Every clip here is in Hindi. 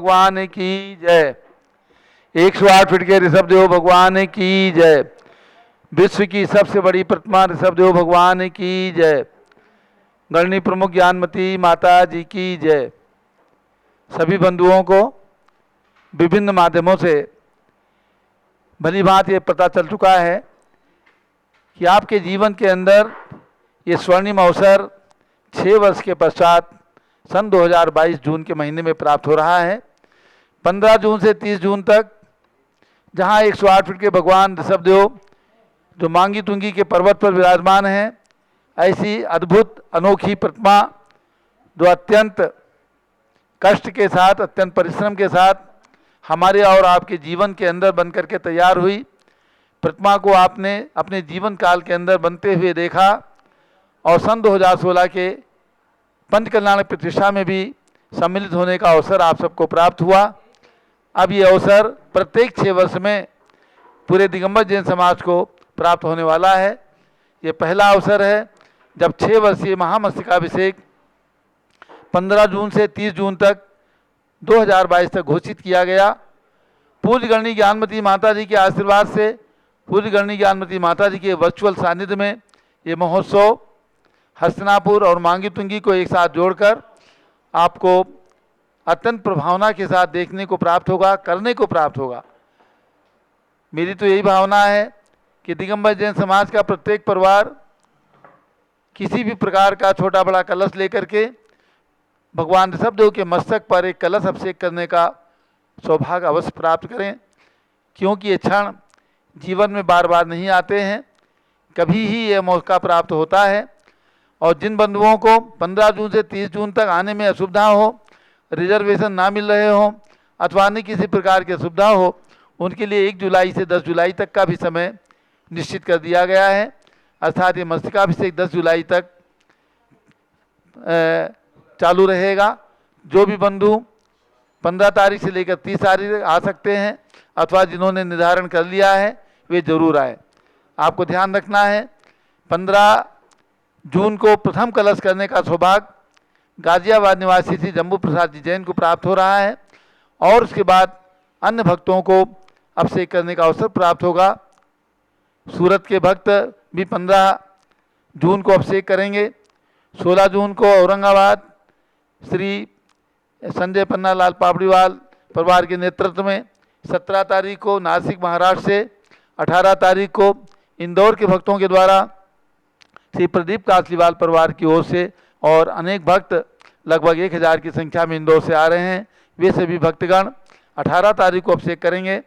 भगवान की जय। 108 फीट के ऋषभदेव भगवान की जय। विश्व की सबसे बड़ी प्रतिमा ऋषभदेव भगवान की जय। गणनी प्रमुख ज्ञानमती माता जी की जय। सभी बंधुओं को विभिन्न माध्यमों से भली भांति ये पता चल चुका है कि आपके जीवन के अंदर ये स्वर्णिम अवसर 6 वर्ष के पश्चात सन 2022 जून के महीने में प्राप्त हो रहा है। 15 जून से 30 जून तक जहां 108 फीट के भगवान ऋषभदेव जो मांगी तुंगी के पर्वत पर विराजमान हैं, ऐसी अद्भुत अनोखी प्रतिमा जो अत्यंत कष्ट के साथ, अत्यंत परिश्रम के साथ हमारे और आपके जीवन के अंदर बन करके तैयार हुई प्रतिमा को आपने अपने जीवन काल के अंदर बनते हुए देखा और सन 2016 के पंच कल्याण प्रतिष्ठा में भी सम्मिलित होने का अवसर आप सबको प्राप्त हुआ। अब ये अवसर प्रत्येक 6 वर्ष में पूरे दिगंबर जैन समाज को प्राप्त होने वाला है। ये पहला अवसर है जब 6 वर्षीय महामस्तकाभिषेक 15 जून से 30 जून तक 2022 तक घोषित किया गया। पूज्य गणनी ज्ञानमती माता जी के आशीर्वाद से, पूज्य गणनी ज्ञानमती माता जी के वर्चुअल सानिध्य में ये महोत्सव हस्तिनापुर और मांगी तुंगी को एक साथ जोड़कर आपको अत्यंत प्रभावना के साथ देखने को प्राप्त होगा, करने को प्राप्त होगा। मेरी तो यही भावना है कि दिगंबर जैन समाज का प्रत्येक परिवार किसी भी प्रकार का छोटा बड़ा कलश लेकर के भगवान ऋषभदेव के मस्तक पर एक कलश अभिषेक करने का सौभाग्य अवश्य प्राप्त करें, क्योंकि ये क्षण जीवन में बार बार नहीं आते हैं, कभी ही ये मौका प्राप्त होता है। और जिन बंधुओं को 15 जून से 30 जून तक आने में असुविधा हो, रिजर्वेशन ना मिल रहे हो अथवा अन्य किसी प्रकार की असुविधा हो, उनके लिए 1 जुलाई से 10 जुलाई तक का भी समय निश्चित कर दिया गया है। अर्थात ये मस्तकाभिषेक 10 जुलाई तक चालू रहेगा। जो भी बंधु 15 तारीख से लेकर 30 तारीख तक आ सकते हैं अथवा जिन्होंने निर्धारण कर लिया है वे जरूर आए। आपको ध्यान रखना है 15 जून को प्रथम कलश करने का सौभाग्य गाजियाबाद निवासी श्री जम्बू प्रसाद जी जैन को प्राप्त हो रहा है और उसके बाद अन्य भक्तों को अभिषेक करने का अवसर प्राप्त होगा। सूरत के भक्त भी 15 जून को अभिषेक करेंगे। 16 जून को औरंगाबाद श्री संजय पन्ना लाल पापड़ीवाल परिवार के नेतृत्व में, 17 तारीख को नासिक महाराष्ट्र से, 18 तारीख को इंदौर के भक्तों के द्वारा श्री प्रदीप कासलीवाल परिवार की ओर से और अनेक भक्त लगभग 1000 की संख्या में इंदौर से आ रहे हैं। वे सभी भक्तगण 18 तारीख को अभिषेक करेंगे।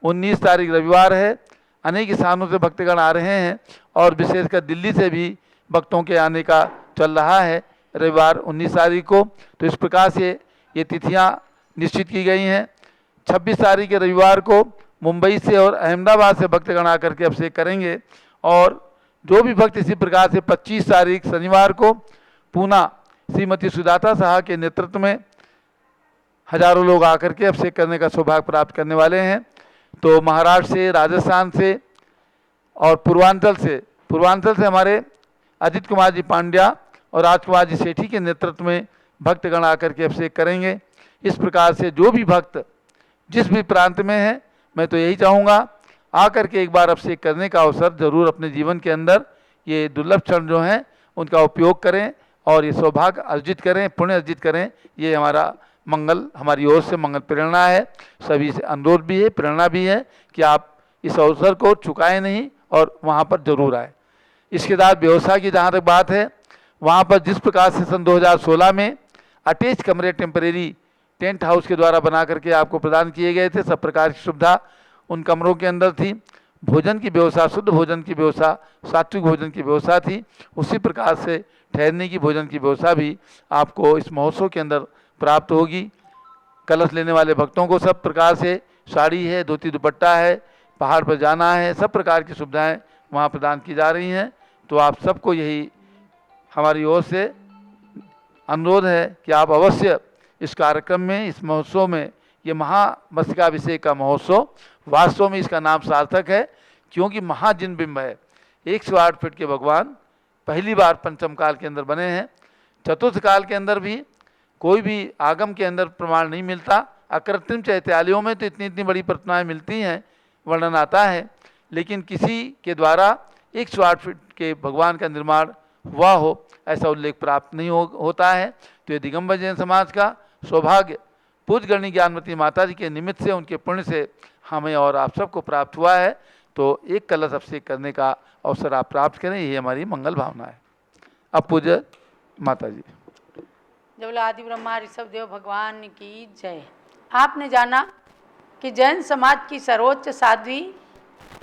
19 तारीख रविवार है, अनेक स्थानों से भक्तगण आ रहे हैं और विशेषकर दिल्ली से भी भक्तों के आने का चल रहा है रविवार 19 तारीख को। तो इस प्रकार से ये तिथियां निश्चित की गई हैं। 26 तारीख के रविवार को मुंबई से और अहमदाबाद से भक्तगण आकर के अभिषेक करेंगे और जो भी भक्त इसी प्रकार से 25 तारीख शनिवार को पूना श्रीमती सुदाता साहा के नेतृत्व में हजारों लोग आकर के अभिषेक करने का सौभाग्य प्राप्त करने वाले हैं। तो महाराष्ट्र से, राजस्थान से और पूर्वांचल से हमारे अजित कुमार जी पांड्या और राजकुमार जी सेठी के नेतृत्व में भक्तगण आकर के अभिषेक करेंगे। इस प्रकार से जो भी भक्त जिस भी प्रांत में है, मैं तो यही चाहूँगा आकर के एक बार अभिषेक करने का अवसर जरूर अपने जीवन के अंदर ये दुर्लभ क्षण जो हैं उनका उपयोग करें और ये सौभाग्य अर्जित करें, पुण्य अर्जित करें। ये हमारा मंगल, हमारी ओर से मंगल प्रेरणा है। सभी से अनुरोध भी है, प्रेरणा भी है कि आप इस अवसर को चुकाएं नहीं और वहाँ पर जरूर आए। इसके बाद व्यवस्था की जहाँ तक बात है, वहाँ पर जिस प्रकार से सन 2016 में अटैच कमरे टेम्परेरी टेंट हाउस के द्वारा बना करके आपको प्रदान किए गए थे, सब प्रकार की सुविधा उन कमरों के अंदर थी। भोजन की व्यवस्था, शुद्ध भोजन की व्यवस्था, सात्विक भोजन की व्यवस्था थी। उसी प्रकार से ठहरने की, भोजन की व्यवस्था भी आपको इस महोत्सव के अंदर प्राप्त होगी। कलश लेने वाले भक्तों को सब प्रकार से साड़ी है, धोती दुपट्टा है, पहाड़ पर जाना है, सब प्रकार की सुविधाएं वहाँ प्रदान की जा रही हैं। तो आप सबको यही हमारी ओर से अनुरोध है कि आप अवश्य इस कार्यक्रम में, इस महोत्सव में, ये महामस्तकाभिषेक का महोत्सव वास्तव में इसका नाम सार्थक है, क्योंकि महाजिनबिंब है। 108 फीट के भगवान पहली बार पंचम काल के अंदर बने हैं। चतुर्थ काल के अंदर भी कोई भी आगम के अंदर प्रमाण नहीं मिलता, अकृत्रिम चैत्यालयों में तो इतनी इतनी बड़ी प्रतिमाएं मिलती हैं, वर्णन आता है, लेकिन किसी के द्वारा 108 फीट के भगवान का निर्माण हुआ हो ऐसा उल्लेख प्राप्त नहीं होता है। तो ये दिगंबर जैन समाज का सौभाग्य पूज्य गणनी ज्ञानमती माता जी के निमित्त से, उनके पुण्य से हमें और आप सबको प्राप्त हुआ है। तो एक कलश अभिषेक करने का अवसर आप प्राप्त करें, ये हमारी मंगल भावना है। अब पूज्य माता जी। जय बोलो आदि ब्रह्मा ऋषभ देव भगवान की जय। आपने जाना कि जैन समाज की सर्वोच्च साध्वी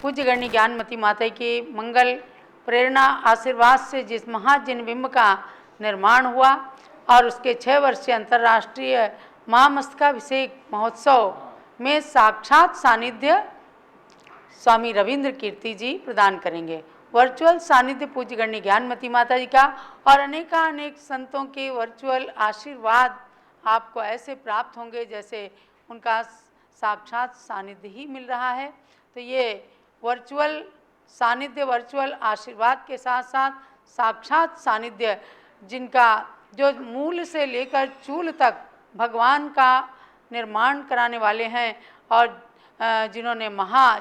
पूज्य गणनी ज्ञानमती माता के मंगल प्रेरणा आशीर्वाद से जिस महाजिन बिंब का निर्माण हुआ और उसके 6 वर्षीय अंतर्राष्ट्रीय महामस्तकाभिषेक महोत्सव में साक्षात सानिध्य स्वामी रविंद्र कीर्ति जी प्रदान करेंगे। वर्चुअल सानिध्य पूज्य गणनी ज्ञानमती माता जी का और अनेक संतों के वर्चुअल आशीर्वाद आपको ऐसे प्राप्त होंगे जैसे उनका साक्षात सानिध्य ही मिल रहा है। तो ये वर्चुअल सानिध्य, वर्चुअल आशीर्वाद के साथ साथ साक्षात सानिध्य, जिनका जो मूल से लेकर चूल तक भगवान का निर्माण कराने वाले हैं और जिन्होंने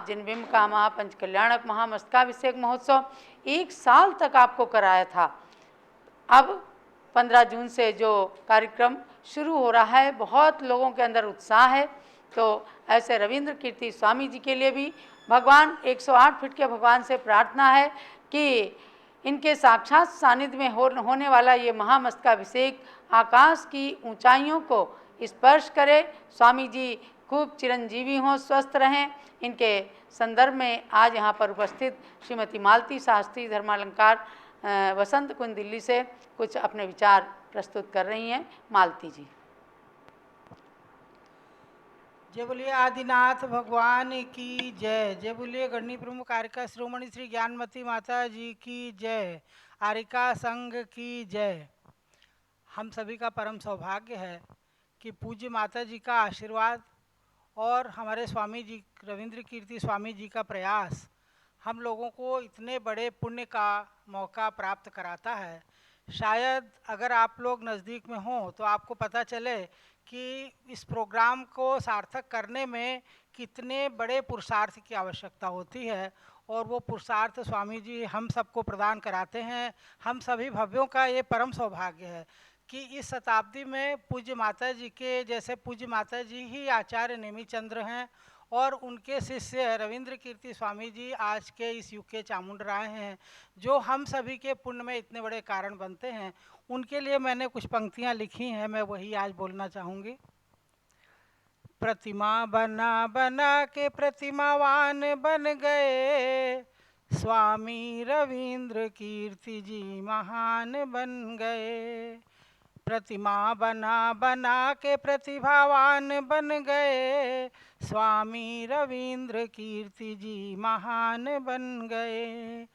जिनबिंब का महापंच कल्याणक महामस्तकाभिषेक महोत्सव 1 साल तक आपको कराया था। अब 15 जून से जो कार्यक्रम शुरू हो रहा है, बहुत लोगों के अंदर उत्साह है। तो ऐसे रविंद्र कीर्ति स्वामी जी के लिए भी भगवान 108 फीट के भगवान से प्रार्थना है कि इनके साक्षात सानिध्य में होने वाला ये महामस्तकाभिषेक आकाश की ऊंचाइयों को स्पर्श करे। स्वामी जी खूब चिरंजीवी हों, स्वस्थ रहें। इनके संदर्भ में आज यहाँ पर उपस्थित श्रीमती मालती शास्त्री धर्मालंकार वसंत कुंज दिल्ली से कुछ अपने विचार प्रस्तुत कर रही हैं। मालती जी। जय बोलिए आदिनाथ भगवान की जय। जय बोलिए गणनी प्रमुख आर्यिका शिरोमणि श्री ज्ञानमती माता जी की जय। आर्यिका संघ की जय। हम सभी का परम सौभाग्य है कि पूज्य माता जी का आशीर्वाद और हमारे स्वामी जी रविंद्र कीर्ति स्वामी जी का प्रयास हम लोगों को इतने बड़े पुण्य का मौका प्राप्त कराता है। शायद अगर आप लोग नज़दीक में हों तो आपको पता चले कि इस प्रोग्राम को सार्थक करने में कितने बड़े पुरुषार्थ की आवश्यकता होती है, और वो पुरुषार्थ स्वामी जी हम सबको प्रदान कराते हैं। हम सभी भव्यों का ये परम सौभाग्य है कि इस शताब्दी में पूज्य माता जी के जैसे पूज्य माता जी ही आचार्य नेमिचंद्र हैं और उनके शिष्य रविंद्र कीर्ति स्वामी जी आज के इस युग के चामुंडराय हैं, जो हम सभी के पुण्य में इतने बड़े कारण बनते हैं। उनके लिए मैंने कुछ पंक्तियां लिखी हैं, मैं वही आज बोलना चाहूँगी। प्रतिमा बना बना के प्रतिमावान बन गए, स्वामी रविंद्र कीर्ति जी महान बन गए। प्रतिमा बना बना के प्रतिभावान बन गए, स्वामी रविंद्र कीर्ति जी महान बन गए।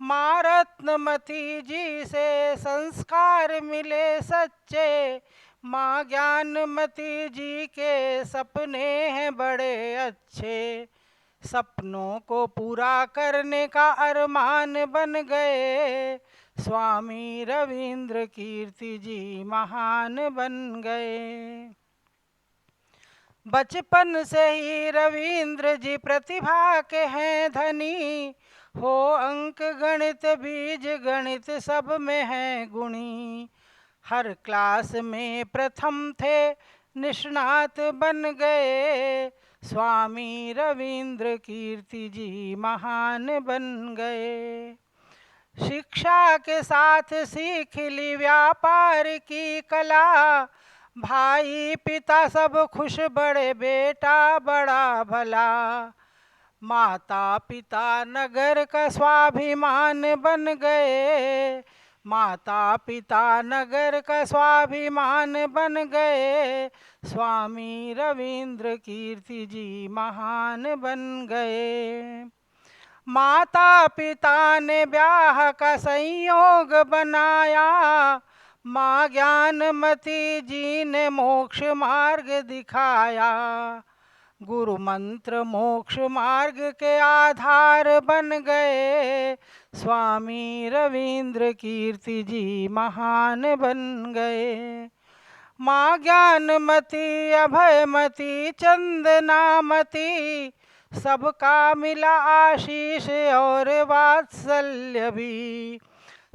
माँ रत्नमती जी से संस्कार मिले सच्चे, माँ ज्ञानमती जी के सपने हैं बड़े अच्छे। सपनों को पूरा करने का अरमान बन गए, स्वामी रविंद्र कीर्ति जी महान बन गए। बचपन से ही रविंद्र जी प्रतिभा के हैं धनी, हो अंक गणित बीज गणित सब में हैं गुणी। हर क्लास में प्रथम थे निष्णात बन गए, स्वामी रविंद्र कीर्ति जी महान बन गए। शिक्षा के साथ सीख ली व्यापार की कला, भाई पिता सब खुश बड़े बेटा बड़ा भला। माता पिता नगर का स्वाभिमान बन गए, माता पिता नगर का स्वाभिमान बन गए, स्वामी रविंद्र कीर्ति जी महान बन गए। माता पिता ने ब्याह का संयोग बनाया, माँ ज्ञानमती जी ने मोक्ष मार्ग दिखाया। गुरु मंत्र मोक्ष मार्ग के आधार बन गए, स्वामी रविंद्र कीर्ति जी महान बन गए। माँ ज्ञानमती अभयमती चंदनामती, सबका मिला आशीष और वात्सल्य भी।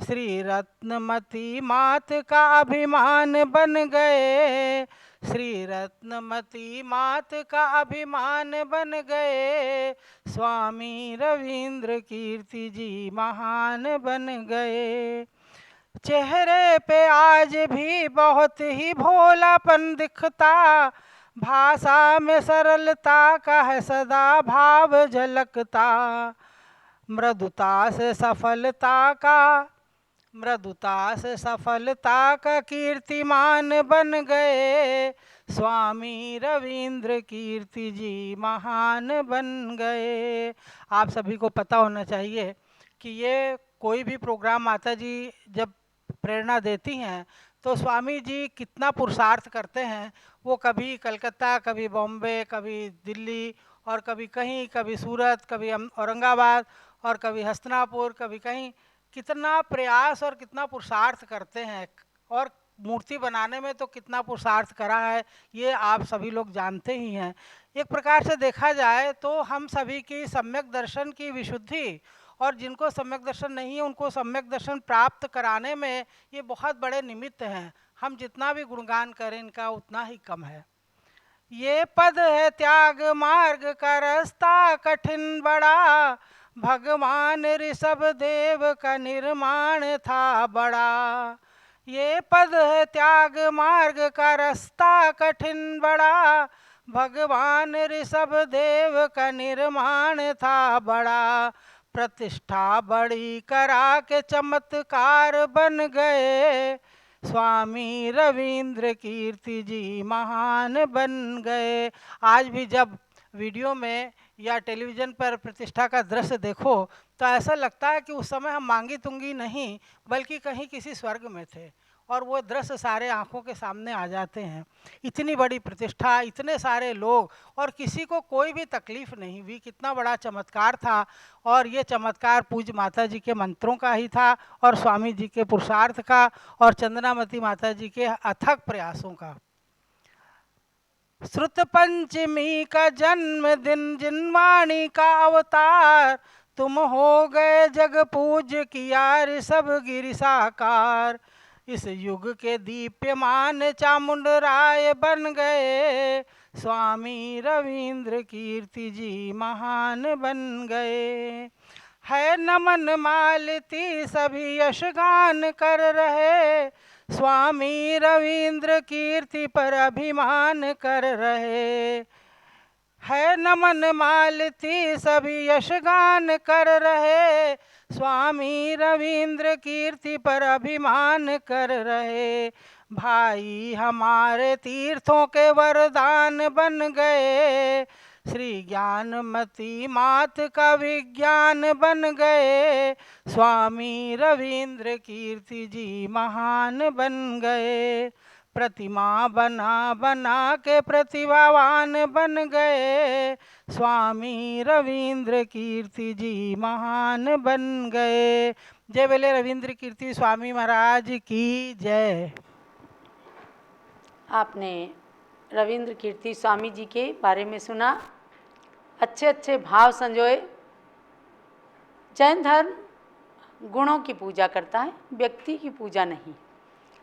श्री रत्नमती मात का अभिमान बन गए, श्री रत्नमती मात का अभिमान बन गए, स्वामी रविंद्र कीर्ति जी महान बन गए। चेहरे पे आज भी बहुत ही भोलापन दिखता, भाषा में सरलता का है सदा भाव झलकता, मृदुता से सफलता का कीर्तिमान बन गए, स्वामी रविंद्र कीर्ति जी महान बन गए। आप सभी को पता होना चाहिए कि ये कोई भी प्रोग्राम माता जी जब प्रेरणा देती हैं तो स्वामी जी कितना पुरुषार्थ करते हैं। वो कभी कलकत्ता, कभी बॉम्बे, कभी दिल्ली और कभी कहीं, कभी सूरत, कभी औरंगाबाद और कभी हस्तिनापुर, कभी कहीं, कितना प्रयास और कितना पुरुषार्थ करते हैं। और मूर्ति बनाने में तो कितना पुरुषार्थ करा है ये आप सभी लोग जानते ही हैं। एक प्रकार से देखा जाए तो हम सभी की सम्यक दर्शन की विशुद्धि और जिनको सम्यक दर्शन नहीं है उनको सम्यक दर्शन प्राप्त कराने में ये बहुत बड़े निमित्त हैं। हम जितना भी गुणगान करें इनका उतना ही कम है। ये पद है त्याग मार्ग का रास्ता कठिन बड़ा, भगवान ऋषभ देव का निर्माण था बड़ा। ये पद है त्याग मार्ग का रास्ता कठिन बड़ा, भगवान ऋषभ देव का निर्माण था बड़ा। प्रतिष्ठा बड़ी करा के चमत्कार बन गए, स्वामी रविंद्र कीर्ति जी महान बन गए। आज भी जब वीडियो में या टेलीविज़न पर प्रतिष्ठा का दृश्य देखो तो ऐसा लगता है कि उस समय हम मांगी तुंगी नहीं बल्कि कहीं किसी स्वर्ग में थे और वो दृश्य सारे आंखों के सामने आ जाते हैं। इतनी बड़ी प्रतिष्ठा, इतने सारे लोग और किसी को कोई भी तकलीफ नहीं हुई, कितना बड़ा चमत्कार था। और ये चमत्कार पूज्य माता जी के मंत्रों का ही था और स्वामी जी के पुरुषार्थ का और चंदनामती माता जी के अथक प्रयासों का। श्रुत पंचमी का जन्मदिन जिनवाणी का अवतार, तुम हो गए जग पूज्य किया ऋषभ गिरि साकार। इस युग के दीप्यमान चामुंड राय बन गए, स्वामी रविंद्र कीर्ति जी महान बन गए। है नमन मालती सभी यशगान कर रहे, स्वामी रविंद्र कीर्ति पर अभिमान कर रहे। है नमन मालती सभी यशगान कर रहे, स्वामी रविंद्र कीर्ति पर अभिमान कर रहे। भाई हमारे तीर्थों के वरदान बन गए, श्री ज्ञानमती मात का विज्ञान बन गए, स्वामी रविंद्र कीर्ति जी महान बन गए। प्रतिमा बना बना के प्रतिभावान बन गए, स्वामी रविंद्र कीर्ति जी महान बन गए। जय बोले रविंद्र कीर्ति स्वामी महाराज की जय। आपने रविंद्र कीर्ति स्वामी जी के बारे में सुना, अच्छे अच्छे भाव संजोए। जैन धर्म गुणों की पूजा करता है, व्यक्ति की पूजा नहीं।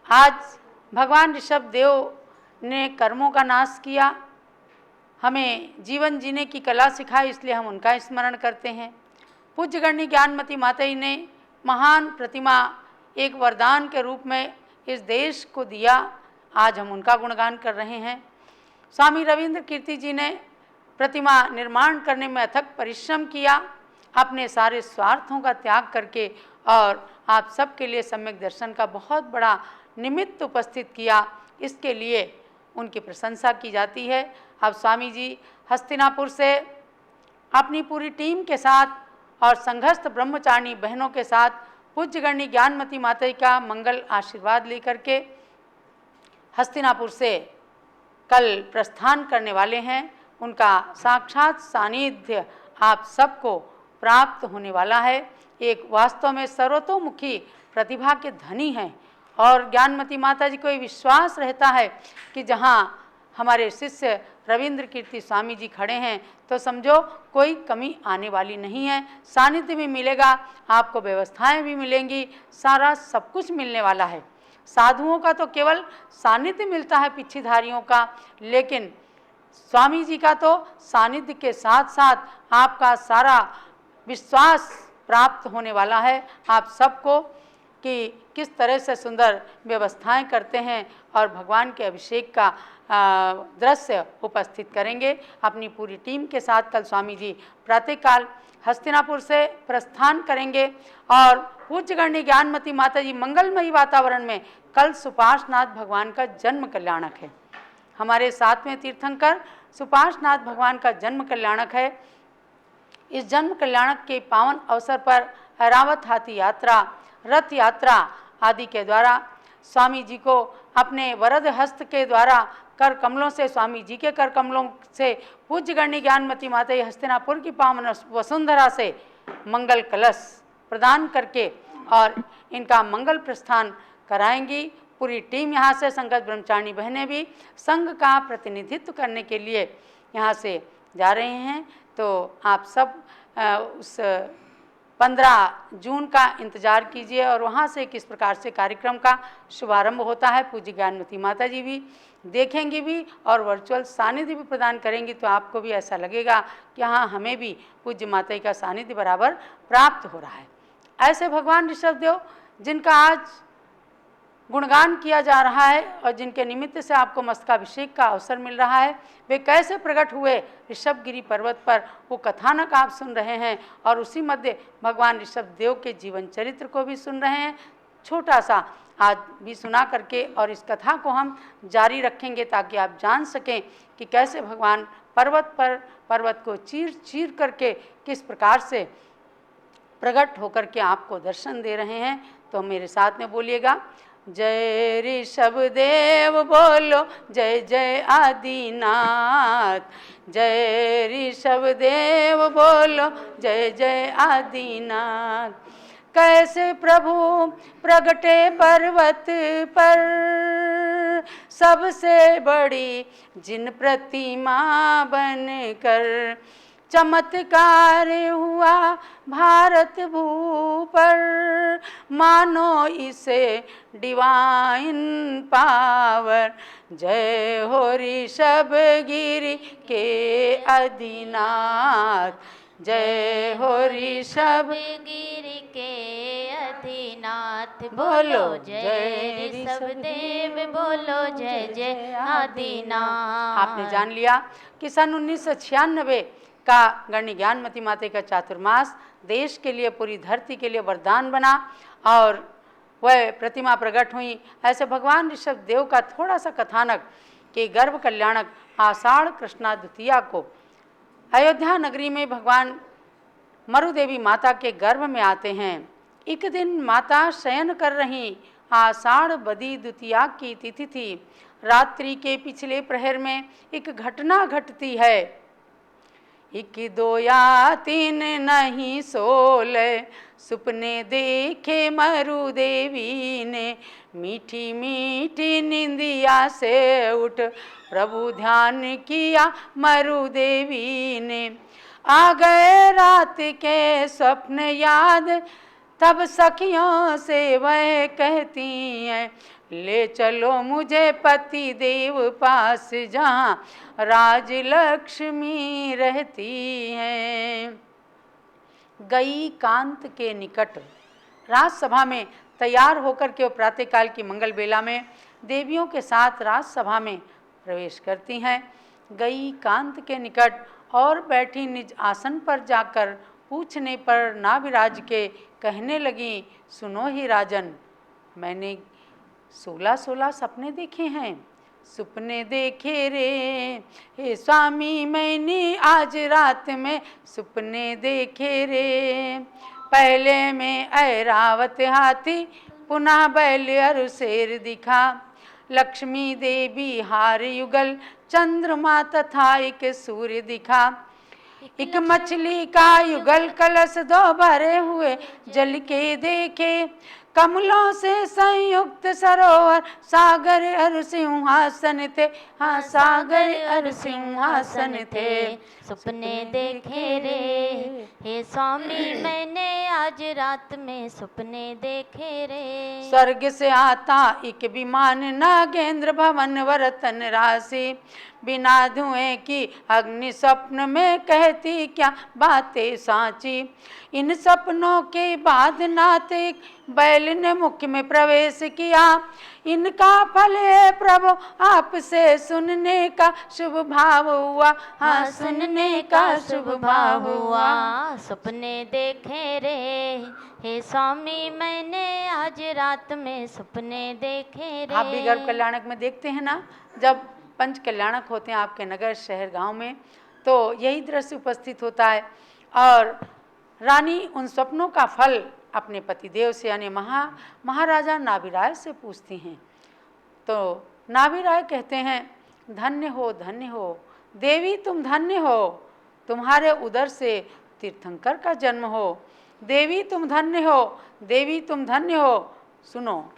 आज भगवान ऋषभ देव ने कर्मों का नाश किया, हमें जीवन जीने की कला सिखाई, इसलिए हम उनका स्मरण करते हैं। पूज्य गण्य ज्ञानमती माता जी ने महान प्रतिमा एक वरदान के रूप में इस देश को दिया, आज हम उनका गुणगान कर रहे हैं। स्वामी रविंद्र कीर्ति जी ने प्रतिमा निर्माण करने में अथक परिश्रम किया, अपने सारे स्वार्थों का त्याग करके, और आप सबके लिए सम्यक दर्शन का बहुत बड़ा निमित्त उपस्थित किया। इसके लिए उनकी प्रशंसा की जाती है। अब स्वामी जी हस्तिनापुर से अपनी पूरी टीम के साथ और संघस्थ ब्रह्मचारिणी बहनों के साथ पूज्य गण्य ज्ञानमती माता का मंगल आशीर्वाद लेकर के हस्तिनापुर से कल प्रस्थान करने वाले हैं। उनका साक्षात सानिध्य आप सबको प्राप्त होने वाला है। एक वास्तव में सर्वतोमुखी प्रतिभा के धनी हैं और ज्ञानमती माता जी को ये विश्वास रहता है कि जहाँ हमारे शिष्य रविंद्र कीर्ति स्वामी जी खड़े हैं तो समझो कोई कमी आने वाली नहीं है। सानिध्य भी मिलेगा, आपको व्यवस्थाएं भी मिलेंगी, सारा सब कुछ मिलने वाला है। साधुओं का तो केवल सानिध्य मिलता है पिछीधारियों का, लेकिन स्वामी जी का तो सानिध्य के साथ साथ आपका सारा विश्वास प्राप्त होने वाला है आप सबको कि किस तरह से सुंदर व्यवस्थाएं करते हैं और भगवान के अभिषेक का दृश्य उपस्थित करेंगे अपनी पूरी टीम के साथ। कल स्वामी जी प्रातःकाल हस्तिनापुर से प्रस्थान करेंगे और पूज्य गण्य ज्ञानमती माता जी मंगलमयी वातावरण में कल सुपार्श्वनाथ भगवान का जन्म कल्याणक है। हमारे 7वें तीर्थंकर सुपार्श्वनाथ भगवान का जन्म कल्याणक है। इस जन्म कल्याणक के पावन अवसर पर ऐरावत हाथी यात्रा, रथ यात्रा आदि के द्वारा स्वामी जी को अपने वरद हस्त के द्वारा कर कमलों से, स्वामी जी के कर कमलों से पूज्य गण्य ज्ञानमती माता जी हस्तिनापुर की पावन वसुंधरा से मंगल कलश प्रदान करके और इनका मंगल प्रस्थान कराएंगी। पूरी टीम यहाँ से संगत ब्रह्मचारिणी बहनें भी संघ का प्रतिनिधित्व करने के लिए यहाँ से जा रहे हैं। तो आप सब उस 15 जून का इंतज़ार कीजिए और वहाँ से किस प्रकार से कार्यक्रम का शुभारंभ होता है पूज्य ज्ञानमती माता जी भी देखेंगी भी और वर्चुअल सानिध्य भी प्रदान करेंगी। तो आपको भी ऐसा लगेगा कि हाँ, हमें भी पूज्य माता जी का सानिध्य बराबर प्राप्त हो रहा है। ऐसे भगवान ऋषभदेव जिनका आज गुणगान किया जा रहा है और जिनके निमित्त से आपको मस्तकाभिषेक का अवसर मिल रहा है, वे कैसे प्रकट हुए ऋषभगिरी पर्वत पर, वो कथानक आप सुन रहे हैं और उसी मध्य भगवान ऋषभदेव के जीवन चरित्र को भी सुन रहे हैं। छोटा सा आज भी सुना करके और इस कथा को हम जारी रखेंगे ताकि आप जान सकें कि कैसे भगवान पर्वत पर पर्वत को चीर चीर करके किस प्रकार से प्रकट होकर के आपको दर्शन दे रहे हैं। तो मेरे साथ में बोलिएगा, जय ऋषभदेव बोलो, जय जय आदिनाथ, जय ऋषभदेव बोलो, जय जय आदिनाथ। कैसे प्रभु प्रगटे पर्वत पर, सबसे बड़ी जिन प्रतिमा बनकर, चमत्कार हुआ भारत भू पर, मानो इसे डिवाइन पावर। जय हो ऋषभगिरी के अधिनाथ, जय हो ऋषभगिरी के अधिनाथ। बोलो जय ऋषभदेव, बोलो जय जय आदिनाथ। आपने जान लिया कि सन 1996 का गण्य ज्ञानमती माता का चातुर्मास देश के लिए, पूरी धरती के लिए वरदान बना और वह प्रतिमा प्रकट हुई। ऐसे भगवान ऋषभदेव का थोड़ा सा कथानक कि गर्भ कल्याणक आषाढ़ कृष्णा द्वितीया को अयोध्या नगरी में भगवान मरुदेवी माता के गर्भ में आते हैं। एक दिन माता शयन कर रही, आषाढ़ बदी द्वितीया की तिथि थी। रात्रि के पिछले प्रहर में एक घटना घटती है। 1 2 या 3 नहीं 16 सुपने देखे मरु देवी ने, मीठी मीठी निंदिया से उठ प्रभु ध्यान किया मरु देवी ने। आ गए रात के स्वप्न याद, तब सखियों से वह कहती हैं, ले चलो मुझे पति देव पास, जहाँ राज लक्ष्मी रहती हैं। गई कांत के निकट, राजसभा में तैयार होकर के वो प्रातःकाल की मंगल बेला में देवियों के साथ राजसभा में प्रवेश करती हैं। गई कांत के निकट और बैठी निज आसन पर जाकर पूछने पर नाभिराज के कहने लगी, सुनो ही राजन, मैंने 16 सपने देखे हैं। सुपने देखे रे हे स्वामी, मैंने आज रात में सुपने देखे रे। पहले में ऐरावत हाथी, पुनः बैल और शेर दिखा। लक्ष्मी देवी हार युगल, चंद्रमा तथा एक सूर्य दिखा। एक मछली का युगल कलश 2 भरे हुए जल के देखे। कमलों से संयुक्त सरोवर सागर और सिंहासन थे, हाँ सागर और सिंहासन थे। सपने देखे रे हे स्वामी मैंने आज रात में सपने देखे रे। स्वर्ग से आता एक विमान नागेंद्र भवन वरतन राशि, बिना धुएं की अग्नि स्वप्न में कहती क्या बातें सांची। इन सपनों के बाद नातिक बैल ने मुख में प्रवेश किया, इनका फल है प्रभु आपसे सुनने का शुभ भाव हुआ, हाँ सुनने का शुभ भाव हुआ। सपने देखे रे हे स्वामी मैंने आज रात में सपने देखे रे। आप भी गर्भ कल्याणक में देखते हैं ना, जब पंच कल्याणक होते हैं आपके नगर शहर गांव में, तो यही दृश्य उपस्थित होता है। और रानी उन स्वप्नों का फल अपने पतिदेव से यानी महाराजा नाभिराय से पूछती हैं। तो नाभिराय कहते हैं, धन्य हो देवी, तुम धन्य हो, तुम्हारे उदर से तीर्थंकर का जन्म हो। देवी तुम धन्य हो, देवी तुम धन्य हो। सुनो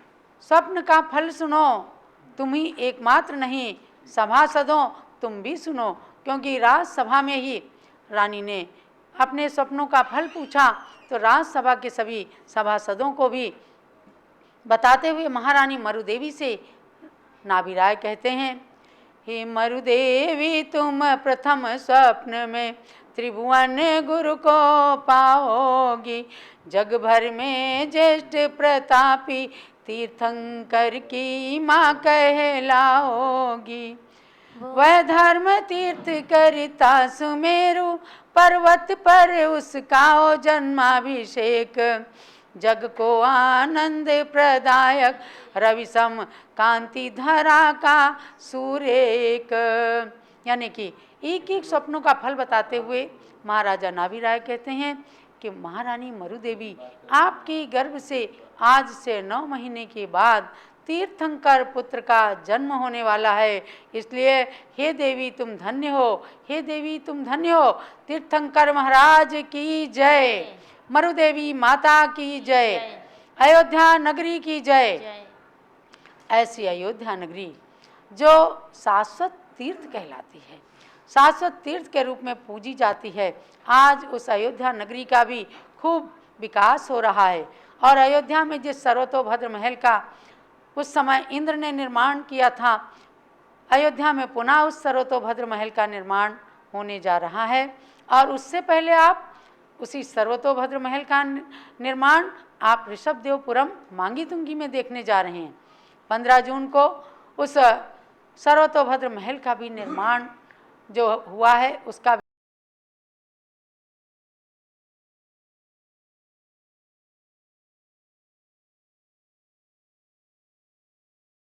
स्वप्न का फल सुनो, तुम ही एकमात्र नहीं सभासदों तुम भी सुनो। क्योंकि राजसभा में ही रानी ने अपने सपनों का फल पूछा, तो राजसभा के सभी सभासदों को भी बताते हुए महारानी मरुदेवी से नाभिराय कहते हैं, हे मरुदेवी तुम प्रथम स्वप्न में त्रिभुवन गुरु को पाओगी। जग भर में ज्येष्ठ प्रतापी तीर्थंकर की माँ कहलाओगी। वह धर्म तीर्थ करता सुमेरु पर्वत पर उसका हो जन्माभिषेक। जग को आनंद प्रदायक रवि सम कांति धरा का सूर्यक। यानी कि एक एक स्वप्नों का फल बताते हुए महाराजा नाभिराय कहते हैं कि महारानी मरुदेवी आपके गर्भ से आज से 9 महीने के बाद तीर्थंकर पुत्र का जन्म होने वाला है। इसलिए हे देवी तुम धन्य हो, हे देवी तुम धन्य हो। तीर्थंकर महाराज की जय, मरुदेवी माता की जय, अयोध्या नगरी की जय। ऐसी अयोध्या नगरी जो शाश्वत तीर्थ कहलाती है, शाश्वत तीर्थ के रूप में पूजी जाती है, आज उस अयोध्या नगरी का भी खूब विकास हो रहा है। और अयोध्या में जिस सर्वतोभद्र महल का उस समय इंद्र ने निर्माण किया था, अयोध्या में पुनः उस सर्वतोभद्र महल का निर्माण होने जा रहा है। और उससे पहले आप उसी सर्वतोभद्र महल का निर्माण आप ऋषभदेवपुरम मांगीतुंगी में देखने जा रहे हैं। 15 जून को उस सर्वतोभद्र महल का भी निर्माण जो हुआ है उसका